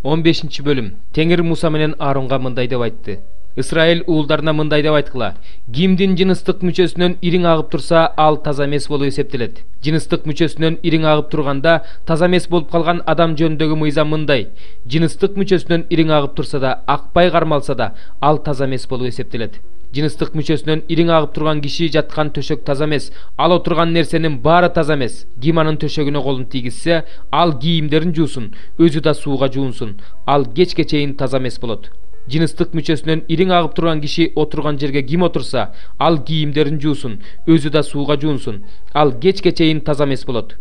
15 bölüm. Теңир Муса менен Aaronга мындай деп айтты. Исраил уулдарына мындай деп айткыла: кимдин жыныстык мүчөсүнөн ириң агып турса, ал таза эмес болуп эсептелет. Жыныстык мүчөсүнөн ириң агып турганда таза эмес болуп калган адам жөнүндөгү мыйзам мындай: жыныстык мүчөсүнөн ириң агып турса да, акпай кармалса да, ал таза эмес болуп эсептелет. Жыныстык мүчөсүнөн ириң агып турган киши жаткан төшөк таза эмес, ал отурган нерсенин баары таза эмес. Ким анын төшөгүнө колун тийгизсе, ал кийимдерин жуусун, өзү да сууга жуунсун. Ал кечке чейин таза эмес болот. Жыныстык мүчөсүнөн ириң агып турган киши отурган жерге ким отурса, ал кийимдерин жуусун, өзү да сууга жуунсун. Ал кечке чейин таза эмес болот.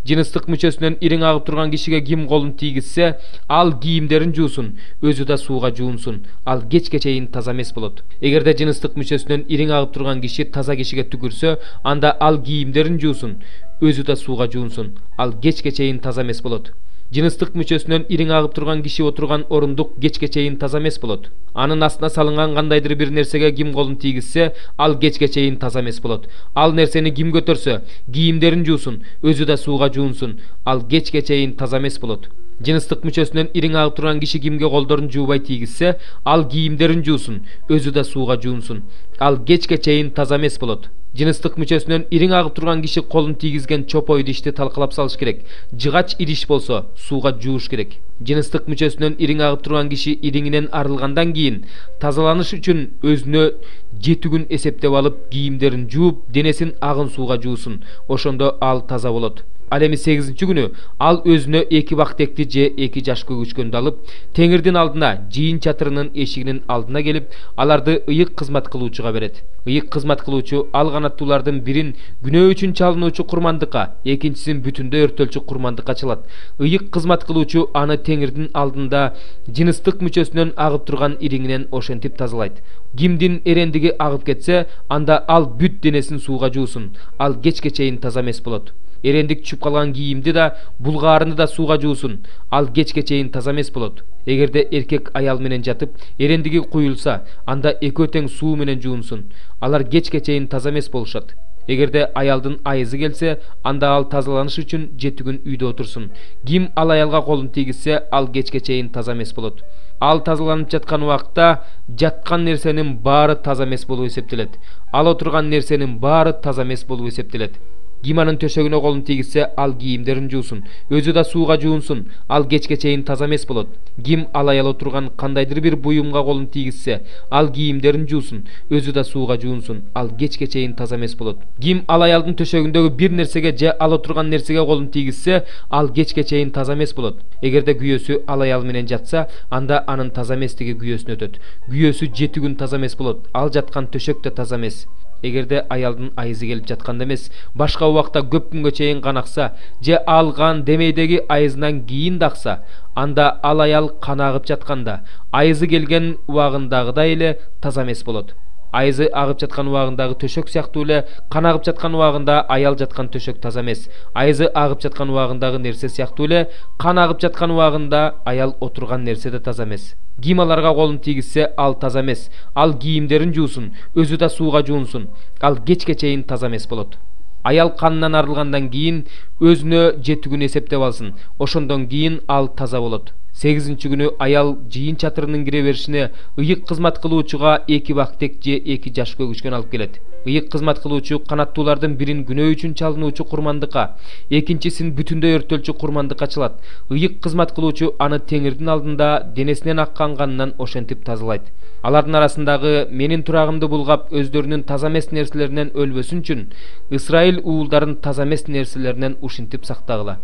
Жыныстык мүчөсүнөн ириң агып турган кишиге ким колун тийгизсе, ал кийимдерин жуусун, өзү да сууга жуунсун. Ал кечке чейин таза эмес болот. Эгерде жыныстык мүчөсүнөн ириң агып турган киши таза кишиге түкүрсө, анда ал кийимдерин жуусун, өзү да сууга жуунсун. Ал кечке чейин таза эмес болот. Жыныстык мүчөсүнөн ириң агып турган киши отурган орундук кечке чейин таза эмес болот. Анын астына салынган кандайдыр бир нерсеге ким колун тийгизсе, ал кечке чейин таза эмес болот. Ал нерсени ким көтөрсө, кийимдерин жуусун, өзү да сууга жуунсун. Ал кечке чейин таза эмес болот. Жыныстык мүчөсүнөн ириң агып турган киши кимге колдорун жуубай тийгизсе, ал кийимдерин жуусун, өзү да сууга жуунсун. Ал кечке чейин таза эмес болот. Жыныстык мүчөсүнөн ириң агып турган киши колун тийгизген чопой идишти талкалап салыш керек. Жыгач идиш болсо, сууга жууш керек. Жыныстык мүчөсүнөн ириң агып турган киши ириңинен арылгандан кийин тазаланыш үчүн өзүнө 7 күн эсептеп алып, кийимдерин жууп, денесин агын сууга жуусун. Ошондо ал таза болот. Ал эми 8-чи күнү ал өзүнө 2 бактекти же 2 жаш көгүчкөндү алып, Теңирдин алдына, жыйын чатырынын эшигинин алдына келип, аларды ыйык кызмат кылуучуга берет. Ыйык кызмат кылуучу ал канаттуулардын бирин күнөө үчүн чалынуучу курмандыкка, экинчисин бүтүндөй өртөлчү курмандыкка чалат. Ыйык кызмат кылуучу аны Теңирдин алдында жыныстык мүчөсүнөн агып турган ириңинен ошентип тазалайт. Кимдин эрендиги агып кетсе, анда ал бүт денесин сууга жуусун. Ал кечке чейин таза эмес болот. Эрендик түшүп калган кийимди да, булгаарыны да сууга жуусун. Ал кечке чейин таза эмес болот. Эгерде эркек аял менен жатып, эрендиги куюлса, анда экөө тең суу менен жуунсун. Алар кечке чейин таза эмес болушат. Эгерде аялдын айызы келсе, анда ал тазаланыш үчүн 7 күн үйдө отурсун. Ким ал аялга колун тийгизсе, ал кечке чейин таза эмес болот. Ал тазаланып жаткан убакта жаткан нерсенин баары таза эмес болуп эсептелет. Ал отурган нерсенин баары таза эмес болуп эсептелет. Ким анын төшөгүнө колун тийгизсе, ал кийимдерин жуусун, өзү да сууга жуунсун. Ал кечке чейин таза эмес болот. Ким ал аял отурган кандайдыр бир буюмга колун тийгизсе, ал кийимдерин жуусун, өзү да сууга жуунсун. Ал кечке чейин таза эмес болот. Ким ал аялдын төшөгүндөгү бир нерсеге же ал отурган нерсеге колун тийгизсе, ал кечке чейин таза эмес болот. Эгерде күйөөсү ал аял менен жатса, анда анын таза эместиги күйөөсүнө өтөт. Күйөөсү 7 күн таза эмес болот. Ал жаткан төшөк да таза эмес. Эгерде аялдын айызы келип жатканда эмес, башка убакта көп күнгө чейин канакса, же алган демейдеги айызынан кийин дакса, анда ал аял кан агып жатканда, айызы келген убагындагыдай эле таза эмес болот. Айызы агып жаткан убагындагы төшөк сыяктуу эле кан агып жаткан убагында аял жаткан төшөк таза эмес. Айызы агып жаткан убагындагы нерсе сыяктуу эле кан агып жаткан убагында аял отурган нерсе да таза эмес. Ким аларга колун тийгизсе, ал таза эмес. Ал кийимдерин жуусун, өзү да сууга жуунсун. Ал кечке чейин таза эмес болот. Аял канынан арылгандан кийин өзүнө 7 күн эсептеп алсын. Ошондон кийин ал таза болот. 8-чи күнү аял жыйын чатырынын кире беришине ыйык кызмат кылуучуга 2 бактек же 2 жаш көгүчкөн алып келет. Ыйык кызмат кылуучу канаттуулардын бирин күнөө үчүн чалынуучу курмандыкка, экинчисин бүтүндөй өртөлчү курмандыкка чалат. Ыйык кызмат кылуучу аны Теңирдин алдында денесинен аккан канынан ошентип тазалайт. Алардын арасындагы менин турагымды булгап, өздөрүнүн таза эмес нерселеринен өлбөсүн үчүн Исраил уулдарын таза эмес нерселеринен ушинтип сактагыла.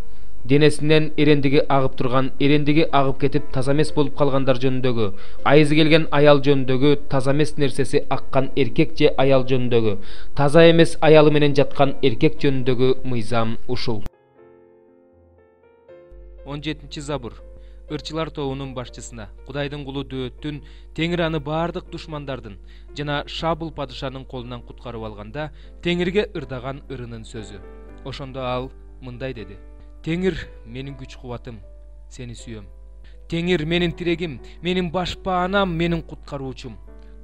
Денесинен эрендиги агып турган, эрендиги агып кетип таза эмес болуп калгандар жөнүндөгү, айызы келген аял жөнүндөгү, таза эмес нерсеси аккан эркек же аял жөнүндөгү, таза эмес аялы менен жаткан эркек жөнүндөгү мыйзам ушул. 17-чи забур. Ырчылар тобунун башчысына, Кудайдын кулу Дөөттүн, Теңир аны баардык душмандардын жана Шабул падышанын колунан куткарып алганда, Теңирге ырдаган ырынын сөзү. Ошондо ал мындай деди: Теңир менин күч кубатым, сени сүйөм. Теңир менин тирегим, менин башпаанам, менин куткаруучум.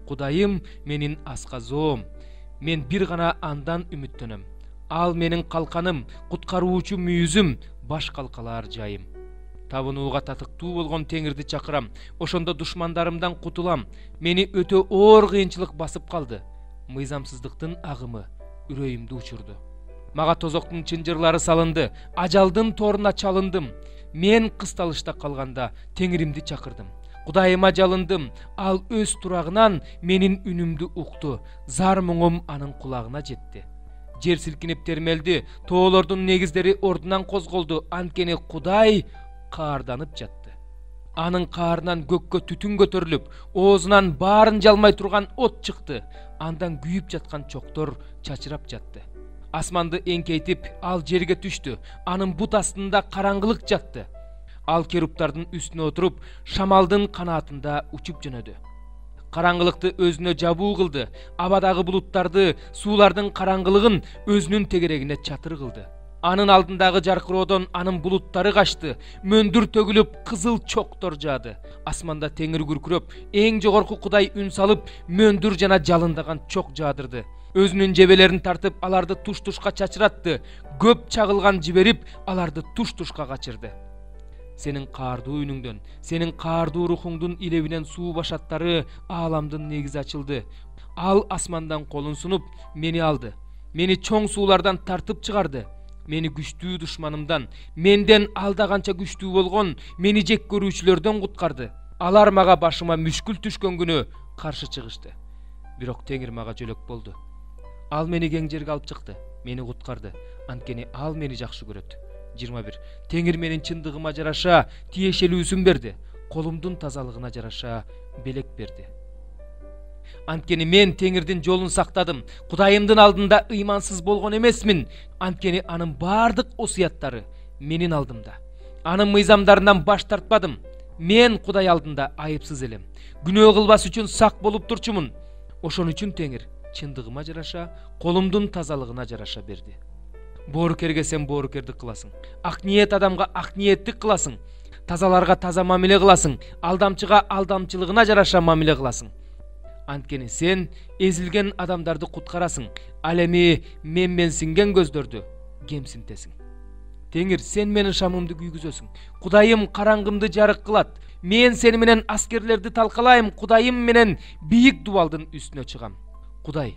Кудайым менин асказоом. Мен бир гана андан үмүттөнөм. Ал менин калканым, куткаруучу мүйүзүм, баш калкалаар жайым. Табынууга татыктуу болгон Теңирди чакырам. Ошондо душмандарымдан кутулам. Мени өтө оор кыйынчылык басып калды. Мыйзамсыздыктын агымы үрөйүмдү учурду. Мага тозоктун чынжырлары салынды. Ажалдын торуна чалындым. Мен кысталышта калганда Теңиримди чакырдым. Кудайыма жалындым. Ал өз турагынан менин үнүмдү укту. Зар муңум анын кулагына жетти. Жер силкинип термелди. Тоолордун негиздери ордунан козголду. Анткени Кудай каарданып жатты. Анын каарынан көккө түтүн көтөрүлүп, оозунан баарын жалмай турган от чыкты. Андан күйүп жаткан чоктор чачырап жатты. Асманды эңкейтип, ал жерге түштү. Анын бут астында караңгылык жатты. Ал керуптардын үстүнө отуруп, шамалдын канатында учуп жөнөдү. Караңгылыкты өзүнө жабуу кылды. Абадагы булуттарды, суулардын караңгылыгын өзүнүн тегерегине чатыр кылды. Анын алдындагы жаркыроодон анын булуттары качты. Мөндүр төгүлүп, кызыл чоктор жаады. Асманда теңир күркүрөп, эң жогорку Кудай үн салып, мөндүр жана жалындаган чок жаадырды. Өзүнүн жебелерин тартып, аларды туш-тушка чачыратты. Көп чагылган жиберип, аларды туш-тушка качырды. Сенин каардуу үнүңдөн, сенин каардуу рухуңдун илебинен суу башаттары ааламдын негизи ачылды. Ал асмандан колун сунуп, мени алды. Мени чоң суулардан тартып чыгарды. Мени күчтүү душманымдан, менден алда канча күчтүү болгон мени жек көрүүчүлөрдөн куткарды. Алар мага башыма мүшкүл түшкөн күнү каршы чыгышты. Бирок Теңир мага жөлөк болду. Ал мени кең жерге алып чыкты, мени куткарды. Анткени ал мени жакшы көрөт. 21. Теңир менин чындыгыма жараша тиешелүүсүн берди. Колумдун тазалыгына жараша белек берди. Анткени мен Теңирдин жолун сактадым. Кудайымдын алдында ыймансыз болгон эмесмин. Анткени анын бардык осуяттары менин алдымда. Анын мыйзамдарынан баш тартпадым. Мен Кудай алдында айыпсыз элем. Күнөө кылбас үчүн сак болуп турчумун. Ошон үчүн Теңир чындыгыма жараша, колумдун тазалыгына жараша берди. Боорукерге сен боорукердик кыласың. Ак ниет адамга ак ниеттик кыласың. Тазаларга таза мамиле кыласың. Алдамчыга алдамчылыгына жараша мамиле кыласың. Анткени сен эзилген адамдарды куткарасың. Ал эми менсинген көздөрдү кемсинтесиң. Теңир, сен менин шамымды күйгүзөсүң. Кудайым караңгымды жарык кылат. Мен сени менен аскерлерди талкалайм. Кудайым менен бийик дубалдын үстүнө чыгам. Кудай,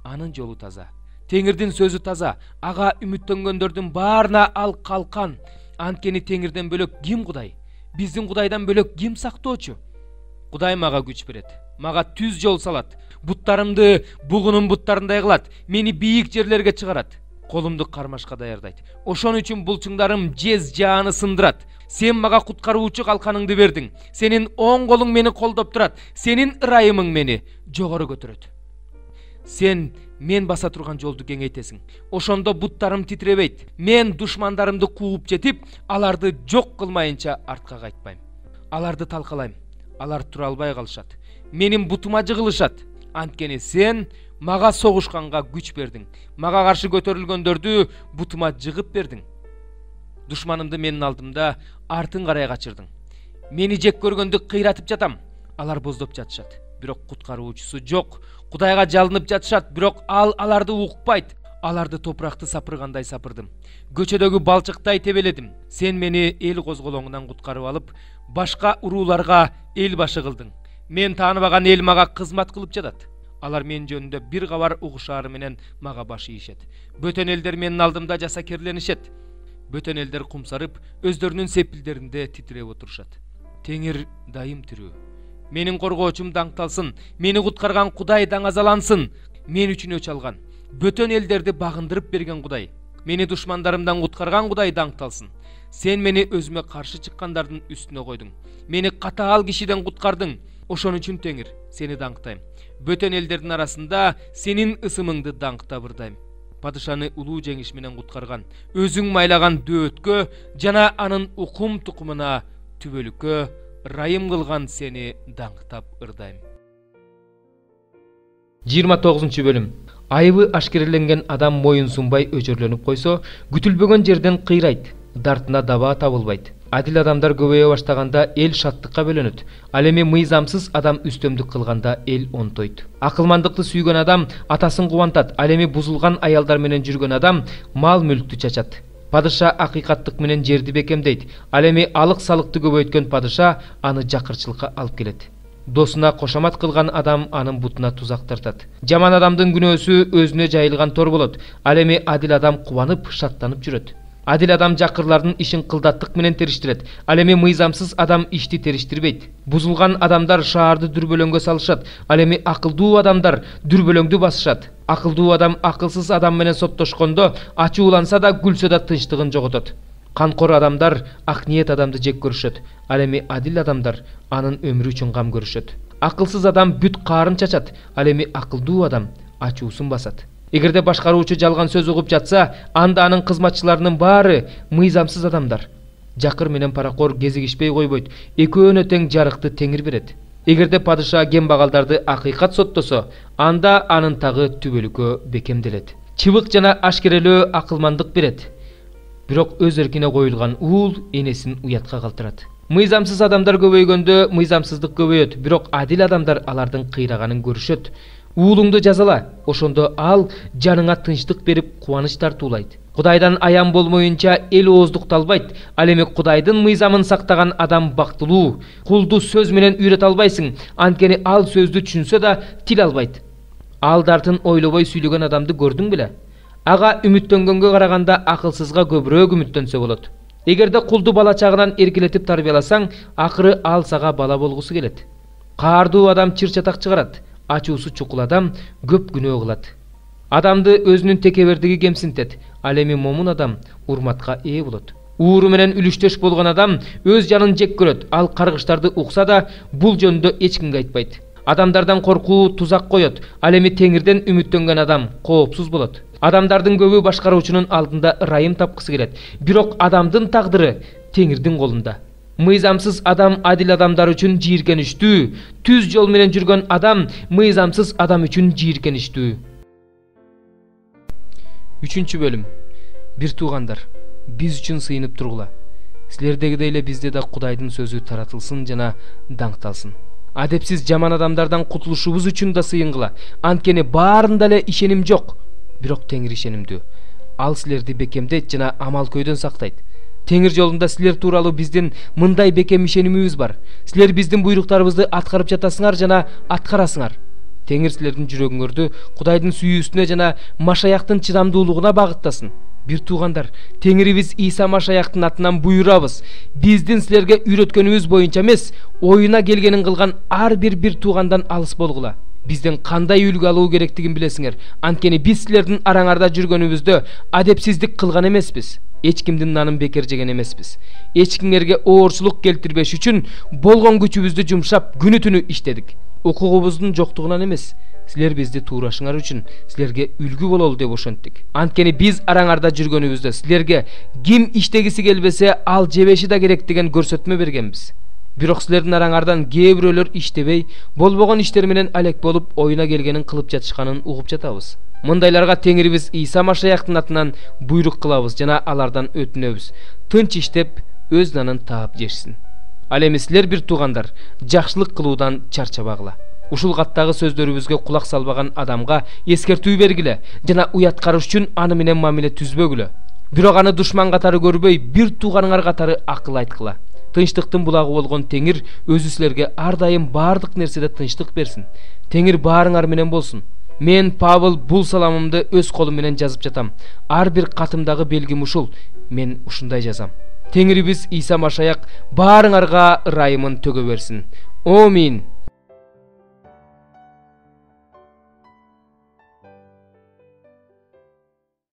анын жолу таза. Теңирдин сөзү таза. Ага үмүттөнгөндөрдүн баарына ал калкан. Анткени Теңирден бөлөк ким Кудай? Биздин Кудайдан бөлөк ким сактоочу? Кудай мага күч берет. Мага түз жол салат. Буттарымды бугунун буттарындай кылат. Мени бийик жерлерге чыгарат. Колумду кармашка даярдайт. Ошон үчүн булчуңдарым жез жааны сындырат. Сен мага куткаруучу калканыңды бердиң. Сенин оң колуң мени колдоп турат. Сенин ырайымың мени жогору көтөрөт. Сен мен баса турган жолду кеңейтесиң. Ошондо буттарым титиребейт. Мен душмандарымды кууп жетип, аларды жок кылмайынча артка кайтпайм. Аларды талкалайм. Алар тура албай калышат. Менин бутума жыгылышат. Анткени сен мага согушканга күч бердиң. Мага каршы көтөрүлгөндөрдү бутума жыгып бердиң. Душманымды менин алдымда артын карай качырдың. Мени жек көргөндү кыйратып жатам. Алар боздоп жатышат. Бирок куткаруучусу жок. Кудайга жалынып жатышат, бирок ал аларды укпайт. Аларды топуракты сапыргандай сапырдым. Көчөдөгү балчыктай тебеледим. Сен мени эл козголоңунан куткарып алып, башка урууларга эл башы кылдың. Мен тааныбаган эл мага кызмат кылып жатат. Алар мен жөнүндө бир кабар угушаары менен мага баш ийишет. Бөтөн элдер менин алдымда жасакерленишет. Бөтөн элдер кумсарып, өздөрүнүн сепилдеринде титиреп отурушат. Теңир дайым тирүү. Менин коргоочум даңкталсын, мени куткарган Кудай даңазалансын. Мен үчүн өч алган, бөтөн элдерди багындырып берген Кудай, мени душмандарымдан куткарган Кудай даңкталсын. Сен мени өзүмө каршы чыккандардын үстүнө койдуң. Мени катаал кишиден куткардың. Ошон үчүн Теңир, сени даңктайм. Бөтөн элдердин арасында сенин ысымыңды даңктап ырдайм. Падышаны улуу жеңиш менен куткарган, өзүң майлаган дөөткө жана анын укум тукумуна түбөлүккө райым кылган сени даңктап ырдайм. 29 бөлүм. Айыбы ашкереленген адам моюн сунбай өчөрлөнүп койсо, күтүлбөгөн жерден кыйрайт, дартына даба табылбайт. Адил адамдар көбөйө баштаганда эл шаттыкка бөлөнөт. Ал эми мыйзамсыз адам үстөмдүк кылганда эл онтойт. Акылмандыкты сүйгөн адам атасын кубантат. Ал эми бузулган аялдар менен жүргөн адам мал мүлктү чачат. Падыша акыйкаттык менен жерди бекемдейт. Ал эми алык салыкты көбөйткөн падыша аны жакырчылыкка алып келет. Досуна кошамат кылган адам анын бутуна тузак тартат. Жаман адамдын күнөөсү өзүнө жайылган тор болот. Ал эми адил адам кубанып, шаттанып жүрөт. Адил адам жакырлардын ишин кылдаттык менен териштирет. Ал эми мыйзамсыз адам ишти териштирбейт. Бузулган адамдар шаарды дүрбөлөңгө салышат. Ал эми акылдуу адамдар дүрбөлөңдү басышат. Акылдуу адам акылсыз адам менен соттошкондо ачууланса да, күлсө да тынчтыгын жоготот. Канкор адамдар ак ниет адамды жек көрүшөт. Ал эми адил адамдар анын өмүрү үчүн кам көрүшөт. Акылсыз адам бүт каарын чачат. Ал эми акылдуу адам ачуусун басат. Эгерде башкаруучу жалган сөз угуп жатса, анда анын кызматчыларынын баары мыйзамсыз адамдар. Жакыр менен паракор кезигишпей койбойт. Экөөнө тең жарыкты Теңир берет. Эгерде падыша кембагалдарды акыйкат соттосо, анда анын тагы түбөлүккө бекемделет. Чыбык жана ашкерелөө акылмандык берет. Бирок өз эркине коюлган уул энесин уятка калтырат. Мыйзамсыз адамдар көбөйгөндө мыйзамсыздык көбөйөт, бирок адил адамдар алардын кыйраганын көрүшөт. Уулуңду жазала, ошондо ал жаныңа тынчтык берип кубаныч тартуулайт. Кудайдан аян болмоюнча эл ооздукталбайт. Ал эми Кудайдын мыйзамын сактаган адам бактылуу. Кулду сөз менен үйрөтө албайсың, анткени ал сөздү түшүнсө да тил албайт. Алдартын ойлобой сүйлөгөн адамды көрдүң беле? Ага үмүттөнгөнгө караганда акылсызга көбүрөөк үмүттөнсө болот. Эгерде кулду бала чагынан эркелетип тарбияласаң, акыры ал сага бала болгусу келет. Каардуу адам чыр-чатак чыгарат. Ачуусу чукул адам көп күнөө кылат. Адамды өзүнүн текебердиги кемсинтет. Ал эми момун адам урматка ээ болот. Ууру менен үлүштөш болгон адам өз жанын жек көрөт. Ал каргыштарды укса да, бул жөнүндө эч кимге айтпайт. Адамдардан коркуу тузак коет. Ал эми Теңирден үмүттөнгөн адам коопсуз болот. Адамдардын көбү башкаруучунун алдында ырайым тапкысы келет. Бирок адамдын тагдыры Теңирдин колунда. Мыйзамсыз адам адил адамдар үчүн жийиркеничтүү, түз жол менен жүргөн адам мыйзамсыз адам үчүн жийиркеничтүү. 3 бөлүм. Бир туугандар, биз үчүн сыйынып тургула. Силердегидей эле бизде да Кудайдын сөзү таратылсын жана даңкталсын. Адепсиз жаман адамдардан кутулушубуз үчүн да сыйынгыла. Анткени баарында эле ишеним жок, бирок Теңир ишенимдүү. Ал силерди бекемдейт жана амал көйдөн сактайт. Теңир жолунда силер тууралуу биздин мындай бекем ишенимибиз бар. Силер биздин буйруктарыбызды аткарып жатасыңар жана аткарасыңар. Теңир силердин жүрөгүңөрдү Кудайдын сүйүүсүнө жана Машаяктын чыдамдуулугуна багыттасын. Бир туугандар, Теңирибиз Иса Машаяктын атынан буйрабыз. Биздин силерге үйрөткөнүбүз боюнча эмес, оюна келгенин кылган ар бир туугандан алыс болгула. Бизден кандай үлгү алуу керектигин билесиңер. Анткени биз силердин араңарда жүргөнүбүздө адепсиздик кылган эмеспиз. Эч кимдин нанын бекер жеген эмеспиз. Эч кимге оорчулук келтирбеш үчүн болгон күчүбүздү жумшап күнү түнү иштедик. Укугубуздун жоктугунан эмес, силер бизди туурашыңар үчүн силерге үлгү бололу деп ошенттик. Анткени биз араңарда жүргөнүбүздө силерге ким иштегиси келбесе ал жебеши да керек деген көрсөтмө бергенбиз. Бирок силердин араңардан кээ бирөөлөр иштебей, болбогон иштер менен алек болуп, оюна келгенин кылып жатышканын угуп жатабыз. Мындайларга Теңирибиз Иса Машаяктын атынан буйрук кылабыз жана алардан өтүнөбүз. Тынч иштеп, өз нанын таап жешсин. Ал эми силер бир туугандар, жакшылык кылуудан чарчабагыла. Ушул каттагы сөздөрүбүзгө кулак салбаган адамга эскертүү бергиле жана уяткарыш үчүн аны менен мамиле түзбөгүлө. Бирок аны душман катары көрбөй, бир тууганыңар катары акыл айткыла. Тынчтыктын булагы болгон Теңир өзү силерге ар дайым баардык нерседе тынчтык берсин. Теңир баарыңар менен болсун. Мен Павыл бул саламымды өз колум менен жазып жатам. Ар бир катымдагы белгим ушул. Мен ушундай жазам. Теңирибиз Иса Машаяк баарыңарга ырайымын төгө берсин. Амин.